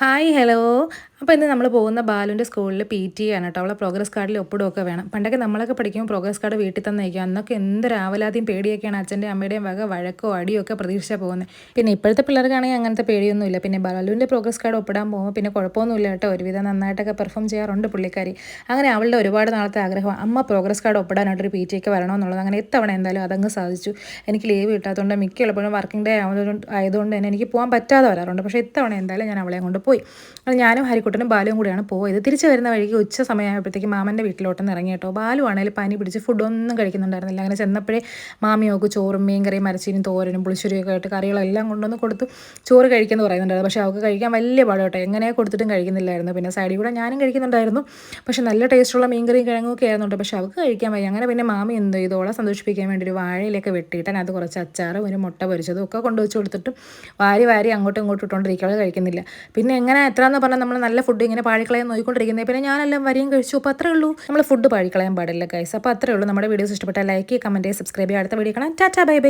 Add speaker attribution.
Speaker 1: Hi hello. അപ്പോൾ ഇന്ന് നമ്മൾ പോകുന്ന ബാലുവിൻ്റെ സ്കൂളിൽ PT ആണ് കേട്ടോ. അവളെ പ്രോഗ്രസ് കാർഡിൽ ഒപ്പിടുകയൊക്കെ വേണം. പണ്ടൊക്കെ നമ്മളൊക്കെ പഠിക്കുമ്പോൾ പ്രോഗ്രസ് കാർഡ് വീട്ടിൽ തന്നേക്കും. അന്നൊക്കെ എന്ത് രാവലാതിയും പേടിയൊക്കെയാണ് അച്ഛൻ്റെയും അമ്മയുടെയും വക വഴക്കോ അടിയോ ഒക്കെ പ്രതീക്ഷിച്ചാൽ പോകുന്നത്. പിന്നെ ഇപ്പോഴത്തെ പിള്ളേർക്കാണെങ്കിൽ അങ്ങനത്തെ പേടിയൊന്നുമില്ല. പിന്നെ ബാലുവിൻ്റെ പ്രോഗ്രസ് കാർഡ് ഒപ്പിടാൻ പോകുമ്പോൾ പിന്നെ കുഴപ്പമൊന്നുമില്ല കേട്ടോ. ഒരുവിധം നന്നായിട്ടൊക്കെ പെർഫോം ചെയ്യാറുണ്ട് പുള്ളിക്കാരി. അങ്ങനെ അവളുടെ ഒരുപാട് നാളത്തെ ആഗ്രഹം അമ്മ പ്രോഗ്രസ് കാർഡ് ഒപ്പിടാനായിട്ടൊരു PT ഒക്കെ വരണമെന്നുള്ളത്. അങ്ങനെ എത്തവണ എന്തായാലും അതങ്ങ് സാധിച്ചു. എനിക്ക് ലീവ് കിട്ടാത്തതുകൊണ്ട് മിക്ക എളുപ്പവും വർക്കിംഗ് ഡേ ആയതുകൊണ്ട് തന്നെ എനിക്ക് പോകാൻ പറ്റാതെ വരാറുണ്ട്. പക്ഷേ ഇത്തവണ എന്തായാലും ഞാൻ അവളെ കൊണ്ട് പോയി. അത് ഞാനും ഹരിക്കുട്ടനും ബാലുവും കൂടിയാണ് പോയത്. തിരിച്ച് വരുന്ന വഴിക്ക് ഉച്ച സമയമായപ്പോഴത്തേക്ക് മാമൻ്റെ വീട്ടിലോട്ടൊന്ന് ഇറങ്ങി കേട്ടോ. ബാലു ആണെങ്കിൽ പനി പിടിച്ച് ഫുഡൊന്നും കഴിക്കുന്നുണ്ടായിരുന്നില്ല. അങ്ങനെ ചെന്നപ്പോഴേ മാമിയോക്ക് ചോറും മീൻകറിയും മരച്ചീനും തോരനും പുളിശ്ശേരിയൊക്കെ ആയിട്ട് കറികളെല്ലാം കൊണ്ടുവന്ന് കൊടുത്തു. ചോറ് കഴിക്കുമെന്ന് പറയുന്നുണ്ടായിരുന്നു. പക്ഷേ അവൾക്ക് കഴിക്കാൻ വലിയ പാട് കേട്ടോ. എങ്ങനെ കൊടുത്തിട്ടും കഴിക്കുന്നില്ലായിരുന്നു. പിന്നെ സൈഡിൽ കൂടെ ഞാനും കഴിക്കുന്നുണ്ടായിരുന്നു. പക്ഷേ നല്ല ടേസ്റ്റുള്ള മീൻകറിയും കിഴങ്ങൊക്കെ ആയിരുന്നുണ്ട്. പക്ഷേ അവൾക്ക് കഴിക്കാൻ വയ്യ. അങ്ങനെ പിന്നെ മാമി എന്ത് ചെയ്തു, ഓളെ സന്തോഷിപ്പിക്കാൻ വേണ്ടി ഒരു വാഴയിലൊക്കെ വെട്ടിയിട്ട് അതിനകത്ത് കുറച്ച് അച്ചാറും ഒരു മുട്ട പൊരിച്ചതും ഒക്കെ കൊണ്ടുവച്ച് കൊടുത്തിട്ടും വാരി വാരി അങ്ങോട്ടും ഇങ്ങോട്ടും ഇട്ടുകൊണ്ടിരിക്കുക. അവൾ കഴിക്കുന്നില്ല. പിന്നെ എങ്ങനെ എത്രയെന്ന് പറഞ്ഞാൽ നമ്മൾ നല്ല ഫുഡ് ഇങ്ങനെ പാഴിക്കളയാൻ നോക്കിക്കൊണ്ടിരിക്കുന്നത്. പിന്നെ ഞാനെല്ലാം വരിയും കഴിച്ചു. അപ്പോൾ അത്രേ ഉള്ളൂ. നമ്മൾ ഫുഡ് പാഴിക്കളയാൻ പാടില്ല ഗൈസ്. അപ്പോൾ അത്രേ ഉള്ളൂ. നമ്മുടെ വീഡിയോസ് ഇഷ്ടപ്പെട്ടാൽ ലൈക്ക് ചെയ്യുക, കമൻറ്റ് ചെയ്യുക, സബ്സ്ക്രൈബ് ചെയ്യുക. അടുത്ത വീഡിയോ കാണാം. Tata bye bye.